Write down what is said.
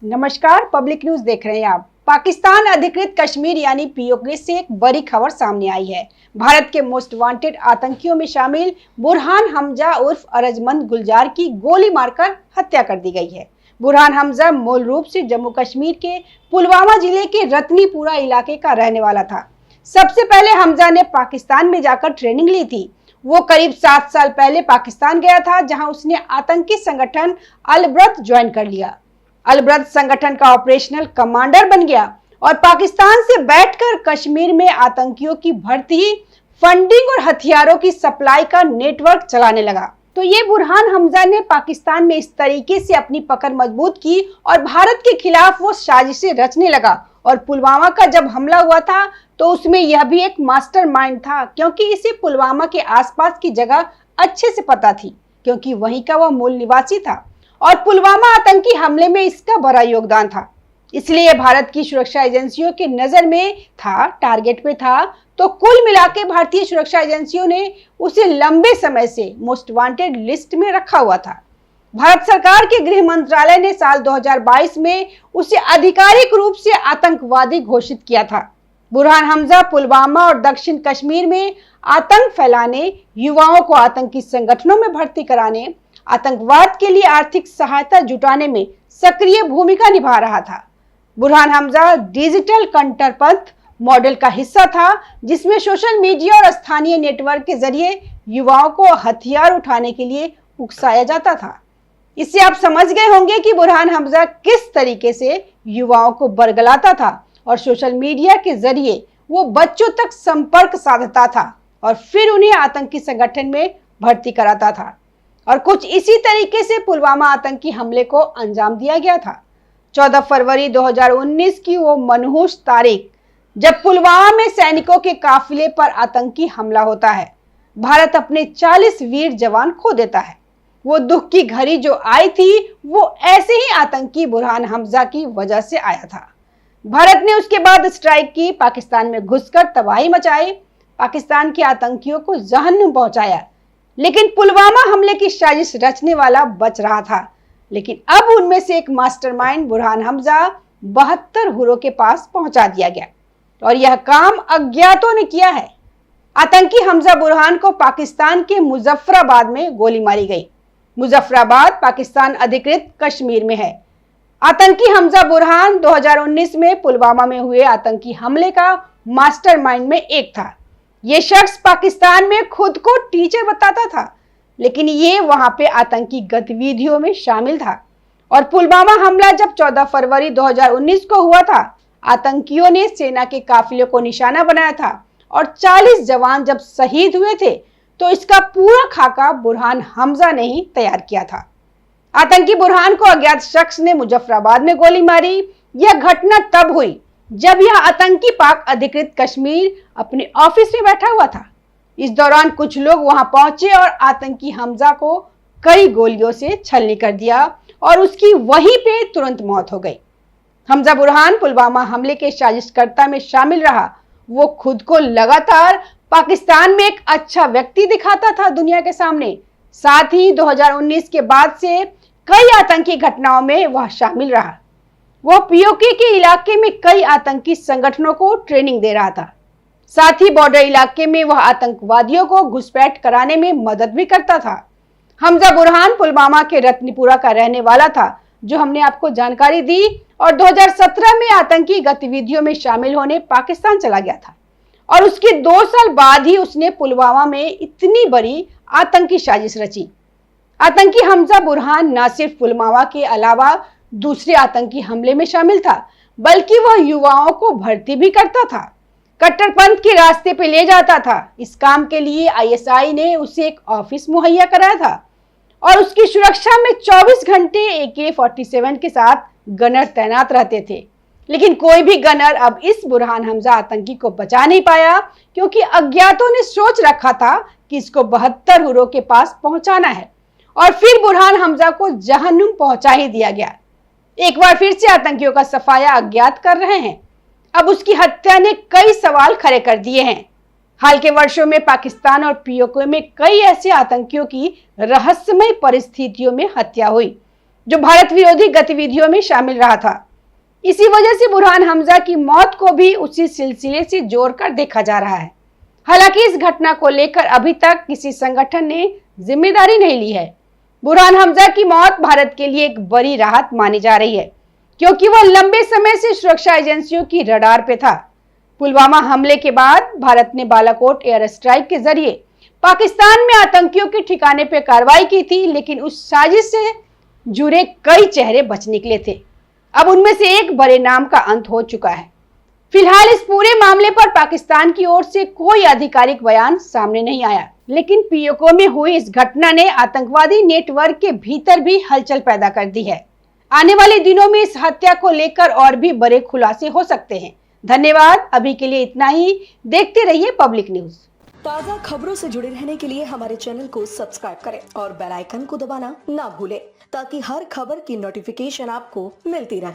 नमस्कार, public news देख रहे हैं आप। पाकिस्तान अधिकृत कश्मीर यानी पीओके से एक बड़ी खबर सामने आई है। भारत के मोस्ट वांटेड आतंकियों में शामिल बुरहान हमजा उर्फ अरजमंद गुलजार की गोली मारकर हत्या कर दी गई है। बुरहान हमजा मूल रूप से जम्मू कश्मीर के पुलवामा जिले के रत्नीपुरा इलाके का रहने वाला था। सबसे पहले हमजा ने पाकिस्तान में जाकर ट्रेनिंग ली थी। वो करीब 7 साल पहले पाकिस्तान गया था, जहां उसने आतंकी संगठन अल-ब्रत ज्वाइन कर लिया। अल-ब्रत संगठन का ऑपरेशनल कमांडर बन गया और पाकिस्तान से बैठकर कश्मीर में आतंकियों की भर्ती, फंडिंग और हथियारों की सप्लाई का नेटवर्क चलाने लगा। तो ये बुरहान हमजा ने पाकिस्तान में इस तरीके से अपनी पकड़ मजबूत की और भारत के खिलाफ वो साजिशें रचने लगा। और पुलवामा का जब हमला हुआ था तो उसमें यह भी एक मास्टरमाइंड था, क्योंकि इसे पुलवामा के आसपास की जगह अच्छे से पता थी, क्योंकि वहीं का वह मूल निवासी था और पुलवामा आतंकी हमले में इसका बड़ा योगदान था। इसलिए भारत की सुरक्षा एजेंसियों की नजर में था, टारगेट पे था। तो कुल मिलाकर भारतीय सुरक्षा एजेंसियों ने उसे लंबे समय से मोस्ट वांटेड लिस्ट में रखा हुआ था। भारत सरकार के गृह मंत्रालय ने साल 2022 में उसे आधिकारिक रूप से आतंकवादी घोषित किया था। बुरहान हमजा पुलवामा और दक्षिण कश्मीर में आतंक फैलाने, युवाओं को आतंकी संगठनों में भर्ती कराने, आतंकवाद के लिए आर्थिक सहायता जुटाने में सक्रिय भूमिका निभा रहा था। बुरहान हमजा डिजिटल कंटरपंथ मॉडल का हिस्सा था, जिसमें सोशल मीडिया और स्थानीय नेटवर्क के जरिए युवाओं को हथियार उठाने के लिए उकसाया जाता था। इससे आप समझ गए होंगे कि बुरहान हमजा किस तरीके से युवाओं को बरगलाता था और सोशल मीडिया के जरिए वो बच्चों तक संपर्क साधता था और फिर उन्हें आतंकी संगठन में भर्ती कराता था। और कुछ इसी तरीके से पुलवामा आतंकी हमले को अंजाम दिया गया था। 14 फरवरी 2019 की वो मनहूस तारीख, जब पुलवामा में सैनिकों के काफिले पर आतंकी हमला होता है, भारत अपने 40 वीर जवान खो देता है। वो दुख की घड़ी जो आई थी, वो ऐसे ही आतंकी बुरहान हमजा की वजह से आया था। भारत ने उसके बाद स्ट्राइक की, पाकिस्तान में घुसकर तबाही मचाई, पाकिस्तान के आतंकियों को जहन्नुम पहुंचाया। लेकिन पुलवामा हमले की साजिश रचने वाला बच रहा था। लेकिन अब उनमें से एक मास्टरमाइंड बुरहान हमजा 72 हुरों के पास पहुंचा दिया गया और यह काम अज्ञातों ने किया है। आतंकी हमजा बुरहान को पाकिस्तान के मुजफ्फराबाद में गोली मारी गई। मुजफ्फराबाद पाकिस्तान अधिकृत कश्मीर में है। आतंकी हमजा बुरहान 2019 में पुलवामा में हुए आतंकी हमले का मास्टरमाइंड में एक था। ये शख्स पाकिस्तान में खुद को टीचर बताता था, लेकिन ये वहां पे आतंकी गतिविधियों में शामिल था। और पुलवामा हमला जब 14 फरवरी 2019 को हुआ था, आतंकियों ने सेना के काफिले को निशाना बनाया था और 40 जवान जब शहीद हुए थे, तो इसका पूरा खाका बुरहान हमजा ने ही तैयार किया था। आतंकी बुरहान को अज्ञात शख्स ने मुजफ्फराबाद में गोली मारी। यह घटना तब हुई जब यह आतंकी पाक अधिकृत कश्मीर अपने ऑफिस में बैठा हुआ था। इस दौरान कुछ लोग वहां पहुंचे और आतंकी हमजा को कई गोलियों से छलनी कर दिया और उसकी वहीं पे तुरंत मौत हो गई। हमजा बुरहान पुलवामा हमले के साजिशकर्ता में शामिल रहा। वो खुद को लगातार पाकिस्तान में एक अच्छा व्यक्ति दिखाता था दुनिया के सामने। साथ ही 2019 के बाद से कई आतंकी घटनाओं में वह शामिल रहा। वह पीओके के इलाके में कई आतंकी संगठनों को ट्रेनिंग दे रहा था। साथ ही बॉर्डर इलाके में वह आतंकवादियों को घुसपैठ कराने में मदद भी करता था। हमजा बुरहान पुलवामा के रत्नीपुरा का रहने वाला था, जो हमने आपको जानकारी दी, और 2017 में आतंकी गतिविधियों में शामिल होने पाकिस्तान चला गया था। और उसके 2 साल बाद ही उसने पुलवामा में इतनी बड़ी आतंकी साजिश रची। आतंकी हमजा बुरहान न सिर्फ पुलवामा के अलावा दूसरे आतंकी हमले में शामिल था, बल्कि वह युवाओं को भर्ती भी करता था, कट्टरपंथ के रास्ते पे ले जाता था। इस काम के लिए आईएसआई ने उसे एक ऑफिस मुहैया कराया था और उसकी सुरक्षा में 24 घंटे AK-47 के साथ गनर तैनात रहते थे। लेकिन कोई भी गनर अब इस बुरहान हमजा आतंकी को बचा नहीं पाया, क्योंकि अज्ञातों ने सोच रखा था कि इसको 72 हुरों के पास पहुंचाना है और फिर बुरहान हमजा को जहन्नुम पहुंचा ही दिया गया। एक बार फिर से आतंकियों का सफाया अज्ञात कर रहे हैं। अब उसकी हत्या ने कई सवाल खड़े कर दिए हैं। हाल के वर्षों में पाकिस्तान और पीओके में कई ऐसे आतंकियों की रहस्यमय परिस्थितियों में हत्या हुई। जो भारत विरोधी गतिविधियों में शामिल रहा था। इसी वजह से बुरहान हमजा की मौत को भी उसी सिलसिले से जोड़कर देखा जा रहा है। हालांकि इस घटना को लेकर अभी तक किसी संगठन ने जिम्मेदारी नहीं ली है। बुरहान हमजा की मौत भारत के लिए एक बड़ी राहत मानी जा रही है, क्योंकि वह लंबे समय से सुरक्षा एजेंसियों की रडार पे था। पुलवामा हमले के बाद भारत ने बालाकोट एयर स्ट्राइक के जरिए पाकिस्तान में आतंकियों के ठिकाने पर कार्रवाई की थी, लेकिन उस साजिश से जुड़े कई चेहरे बच निकले थे। अब उनमें से एक बड़े नाम का अंत हो चुका है। फिलहाल इस पूरे मामले पर पाकिस्तान की ओर से कोई आधिकारिक बयान सामने नहीं आया, लेकिन पीओके में हुई इस घटना ने आतंकवादी नेटवर्क के भीतर भी हलचल पैदा कर दी है। आने वाले दिनों में इस हत्या को लेकर और भी बड़े खुलासे हो सकते हैं। धन्यवाद। अभी के लिए इतना ही। देखते रहिए पब्लिक न्यूज। ताज़ा खबरों से जुड़े रहने के लिए हमारे चैनल को सब्सक्राइब करें और बेल आइकन को दबाना ना भूलें, ताकि हर खबर की नोटिफिकेशन आपको मिलती रहे।